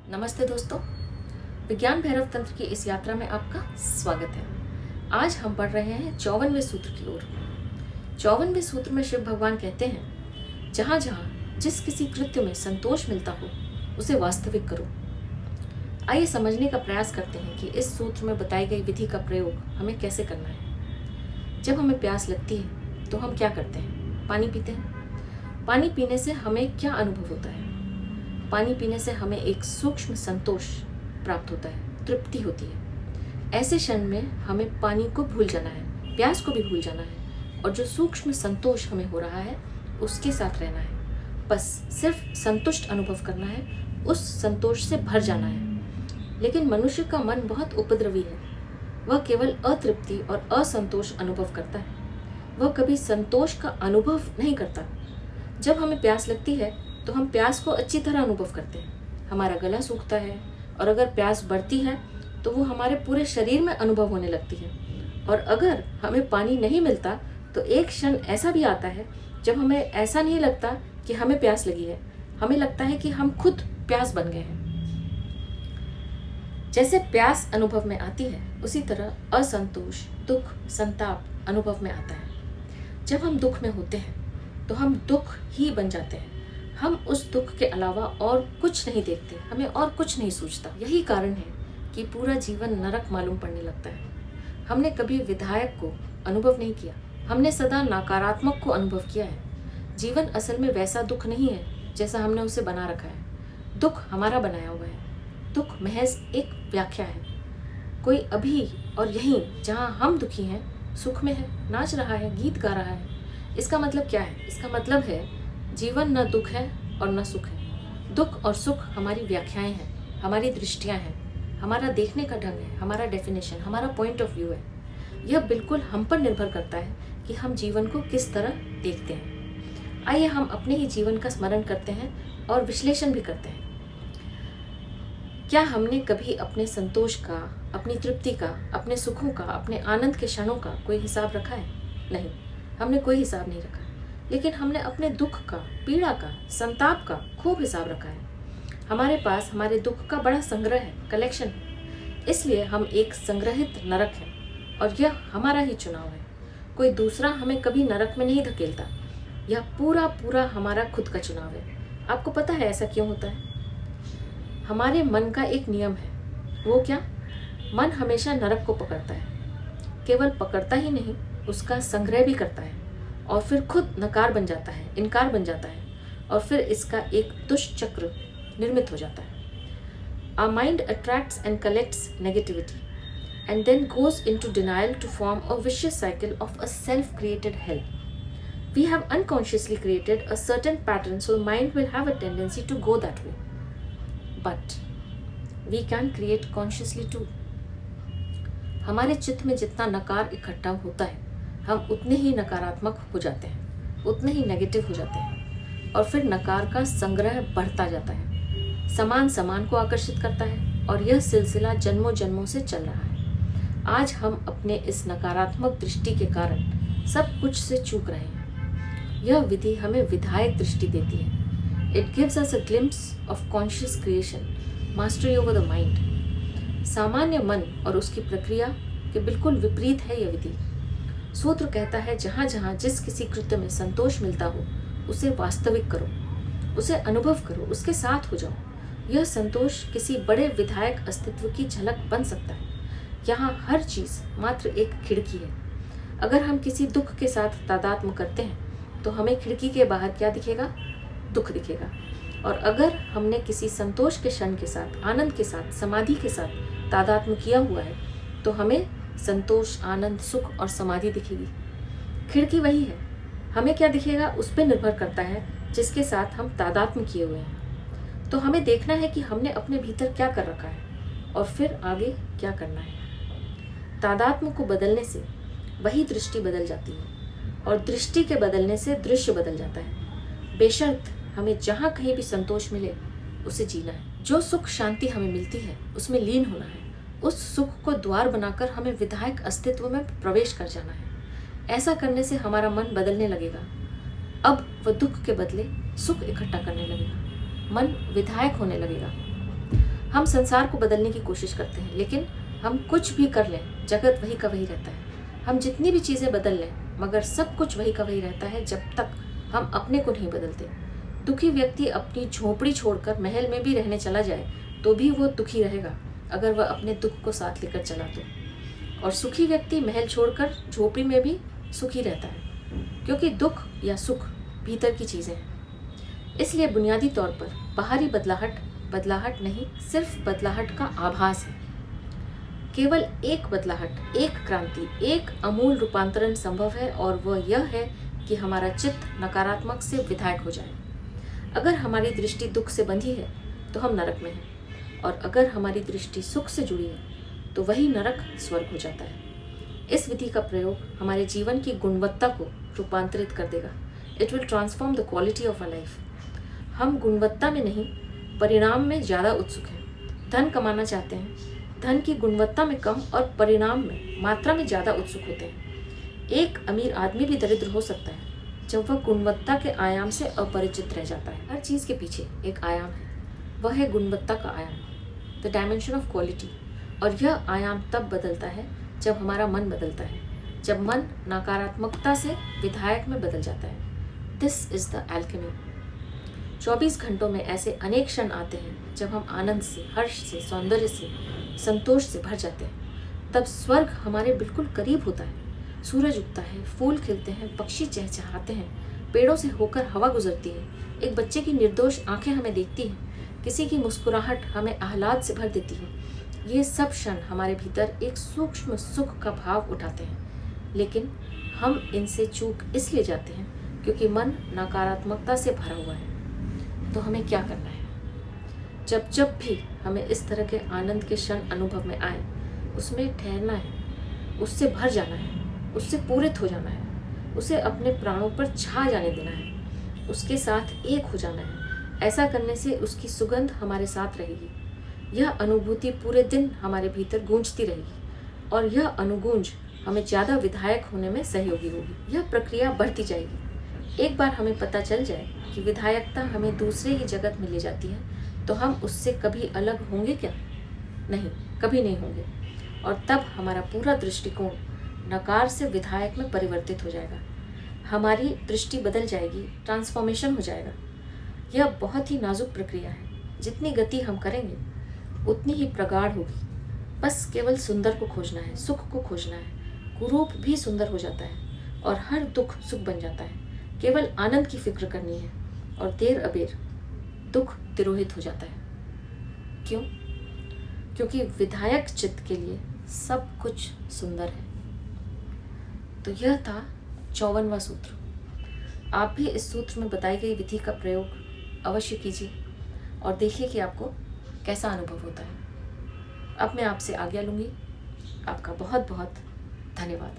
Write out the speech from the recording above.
नमस्ते दोस्तों, विज्ञान भैरव तंत्र की इस यात्रा में आपका स्वागत है। आज हम बढ़ रहे हैं 54वें सूत्र की ओर। 54वें सूत्र में शिव भगवान कहते हैं, जहाँ जहाँ जिस किसी कृत्य में संतोष मिलता हो उसे वास्तविक करो। आइए समझने का प्रयास करते हैं कि इस सूत्र में बताई गई विधि का प्रयोग हमें कैसे करना है। जब हमें प्यास लगती है तो हम क्या करते हैं? पानी पीते हैं। पानी पीने से हमें क्या अनुभव होता है? पानी पीने से हमें एक सूक्ष्म संतोष प्राप्त होता है, तृप्ति होती है। ऐसे क्षण में हमें पानी को भूल जाना है, प्यास को भी भूल जाना है, और जो सूक्ष्म संतोष हमें हो रहा है उसके साथ रहना है। बस सिर्फ संतुष्ट अनुभव करना है, उस संतोष से भर जाना है। लेकिन मनुष्य का मन बहुत उपद्रवी है। वह केवल अतृप्ति और असंतोष अनुभव करता है। वह कभी संतोष का अनुभव नहीं करता। जब हमें प्यास लगती है तो हम प्यास को अच्छी तरह अनुभव करते हैं। हमारा गला सूखता है, और अगर प्यास बढ़ती है तो वो हमारे पूरे शरीर में अनुभव होने लगती है। और अगर हमें पानी नहीं मिलता तो एक क्षण ऐसा भी आता है जब हमें ऐसा नहीं लगता कि हमें प्यास लगी है, हमें लगता है कि हम खुद प्यास बन गए हैं। जैसे प्यास अनुभव में आती है, उसी तरह असंतोष, दुख, संताप अनुभव में आता है। जब हम दुख में होते हैं तो हम दुख ही बन जाते हैं। हम उस दुख के अलावा और कुछ नहीं देखते, हमें और कुछ नहीं सूझता। यही कारण है कि पूरा जीवन नरक मालूम पड़ने लगता है। हमने कभी विधायक को अनुभव नहीं किया, हमने सदा नकारात्मक को अनुभव किया है। जीवन असल में वैसा दुख नहीं है जैसा हमने उसे बना रखा है। दुख हमारा बनाया हुआ है। दुख महज एक व्याख्या है। कोई अभी और यहीं जहाँ हम दुखी हैं सुख में है, नाच रहा है, गीत गा रहा है। इसका मतलब क्या है? इसका मतलब है जीवन न दुख है और न सुख है। दुख और सुख हमारी व्याख्याएं हैं, हमारी दृष्टियां हैं, हमारा देखने का ढंग है, हमारा डेफिनेशन, हमारा पॉइंट ऑफ व्यू है। यह बिल्कुल हम पर निर्भर करता है कि हम जीवन को किस तरह देखते हैं। आइए हम अपने ही जीवन का स्मरण करते हैं और विश्लेषण भी करते हैं। क्या हमने कभी अपने संतोष का, अपनी तृप्ति का, अपने सुखों का, अपने आनंद के क्षणों का कोई हिसाब रखा है? नहीं, हमने कोई हिसाब नहीं रखा। लेकिन हमने अपने दुख का, पीड़ा का, संताप का खूब हिसाब रखा है। हमारे पास हमारे दुख का बड़ा संग्रह है, कलेक्शन है। इसलिए हम एक संग्रहित नरक हैं, और यह हमारा ही चुनाव है। कोई दूसरा हमें कभी नरक में नहीं धकेलता। यह पूरा पूरा हमारा खुद का चुनाव है। आपको पता है ऐसा क्यों होता है? हमारे मन का एक नियम है। वो क्या? मन हमेशा नरक को पकड़ता है। केवल पकड़ता ही नहीं, उसका संग्रह भी करता है, और फिर खुद नकार बन जाता है, इनकार बन जाता है, और फिर इसका एक दुष्चक्र निर्मित हो जाता है। Our mind attracts and collects negativity and then goes into denial to form a vicious cycle of a self-created hell. We have unconsciously created a certain pattern, so mind will have a tendency to go that way. But we can create consciously too. हमारे चित्त में जितना नकार इकट्ठा होता है, हम उतने ही नकारात्मक हो जाते हैं, उतने ही नेगेटिव हो जाते हैं, और फिर नकार का संग्रह बढ़ता जाता है, समान समान को आकर्षित करता है, और यह सिलसिला जन्मों जन्मों से चल रहा है। आज हम अपने इस नकारात्मक दृष्टि के कारण सब कुछ से चूक रहे हैं। यह विधि हमें विधायक दृष्टि देती है। It gives us a glimpse of conscious creation, mastery over the mind. सामान्य मन और उसकी प्रक्रिया के बिल्कुल विपरीत है यह विधि। सूत्र कहता है, जहाँ जहाँ जिस किसी कृत्य में संतोष मिलता हो उसे वास्तविक करो, उसे अनुभव करो, उसके साथ हो जाओ। यह संतोष किसी बड़े विधायक अस्तित्व की झलक बन सकता है। यहाँ हर चीज़ मात्र एक खिड़की है। अगर हम किसी दुख के साथ तादात्म्य करते हैं तो हमें खिड़की के बाहर क्या दिखेगा? दुख दिखेगा। और अगर हमने किसी संतोष के क्षण के साथ, आनंद के साथ, समाधि के साथ तादात्म्य किया हुआ है तो हमें संतोष, आनंद, सुख और समाधि दिखेगी। खिड़की वही है। हमें क्या दिखेगा उस पर निर्भर करता है जिसके साथ हम तादात्म्य किए हुए हैं। तो हमें देखना है कि हमने अपने भीतर क्या कर रखा है और फिर आगे क्या करना है। तादात्म्य को बदलने से वही दृष्टि बदल जाती है, और दृष्टि के बदलने से दृश्य बदल जाता है। बेशर्त हमें जहाँ कहीं भी संतोष मिले उसे जीना है। जो सुख शांति हमें मिलती है उसमें लीन होना है। उस सुख को द्वार बनाकर हमें विधायक अस्तित्व में प्रवेश कर जाना है। ऐसा करने से हमारा मन बदलने लगेगा। अब वह दुख के बदले सुख इकट्ठा करने लगेगा, मन विधायक होने लगेगा। हम संसार को बदलने की कोशिश करते हैं, लेकिन हम कुछ भी कर लें, जगत वही का वही रहता है। हम जितनी भी चीज़ें बदल लें, मगर सब कुछ वही का वही रहता है जब तक हम अपने को नहीं बदलते। दुखी व्यक्ति अपनी झोपड़ी छोड़कर महल में भी रहने चला जाए तो भी वो दुखी रहेगा, अगर वह अपने दुख को साथ लेकर चला तो। और सुखी व्यक्ति महल छोड़कर झोपड़ी में भी सुखी रहता है, क्योंकि दुख या सुख भीतर की चीज़ें हैं। इसलिए बुनियादी तौर पर बाहरी बदलाहट नहीं, सिर्फ बदलाहट का आभास है। केवल एक बदलाहट, एक क्रांति, एक अमूल रूपांतरण संभव है, और वह यह है कि हमारा चित्त नकारात्मक से विधायक हो जाए। अगर हमारी दृष्टि दुख से बंधी है तो हम नरक में हैं, और अगर हमारी दृष्टि सुख से जुड़ी है तो वही नरक स्वर्ग हो जाता है। इस विधि का प्रयोग हमारे जीवन की गुणवत्ता को रूपांतरित कर देगा। It will transform the quality of a life. हम गुणवत्ता में नहीं, परिणाम में ज़्यादा उत्सुक हैं। धन कमाना चाहते हैं, धन की गुणवत्ता में कम और परिणाम में मात्रा में ज़्यादा उत्सुक होते हैं। एक अमीर आदमी भी दरिद्र हो सकता है जब वह गुणवत्ता के आयाम से अपरिचित रह जाता है। हर चीज़ के पीछे एक आयाम है, वह है गुणवत्ता का आयाम, द डायमेंशन ऑफ क्वालिटी। और यह आयाम तब बदलता है जब हमारा मन बदलता है, जब मन नकारात्मकता से विधायक में बदल जाता है। This is the alchemy. 24 घंटों में ऐसे अनेक क्षण आते हैं जब हम आनंद से, हर्ष से, सौंदर्य से, संतोष से भर जाते हैं। तब स्वर्ग हमारे बिल्कुल करीब होता है। सूरज उगता है, फूल खिलते हैं, पक्षी चहचहाते हैं, पेड़ों से होकर हवा गुजरती है, एक बच्चे की निर्दोष आंखें हमें देखती हैं, किसी की मुस्कुराहट हमें आह्लाद से भर देती है। ये सब क्षण हमारे भीतर एक सूक्ष्म सुख का भाव उठाते हैं, लेकिन हम इनसे चूक इसलिए जाते हैं क्योंकि मन नकारात्मकता से भरा हुआ है। तो हमें क्या करना है? जब भी हमें इस तरह के आनंद के क्षण अनुभव में आए, उसमें ठहरना है, उससे भर जाना है, उससे पूरित हो जाना है, उसे अपने प्राणों पर छा जाने देना है, उसके साथ एक हो जाना है। ऐसा करने से उसकी सुगंध हमारे साथ रहेगी। यह अनुभूति पूरे दिन हमारे भीतर गूंजती रहेगी, और यह अनुगूंज हमें ज़्यादा विधायक होने में सहयोगी होगी। यह प्रक्रिया बढ़ती जाएगी। एक बार हमें पता चल जाए कि विधायकता हमें दूसरे ही जगत में ले जाती है, तो हम उससे कभी अलग होंगे क्या? नहीं, कभी नहीं होंगे। और तब हमारा पूरा दृष्टिकोण नकार से विधायक में परिवर्तित हो जाएगा। हमारी दृष्टि बदल जाएगी, ट्रांसफॉर्मेशन हो जाएगा। यह बहुत ही नाजुक प्रक्रिया है। जितनी गति हम करेंगे उतनी ही प्रगाढ़ होगी। बस केवल सुंदर को खोजना है, सुख को खोजना है। कुरूप भी सुंदर हो जाता है और हर दुख सुख बन जाता है। केवल आनंद की फिक्र करनी है और देर अबेर दुख तिरोहित हो जाता है। क्यों? क्योंकि विधायक चित्त के लिए सब कुछ सुंदर है। तो यह था 54वां सूत्र। आप भी इस सूत्र में बताई गई विधि का प्रयोग अवश्य कीजिए और देखिए कि आपको कैसा अनुभव होता है। अब मैं आपसे आज्ञा लूँगी। आपका बहुत बहुत धन्यवाद।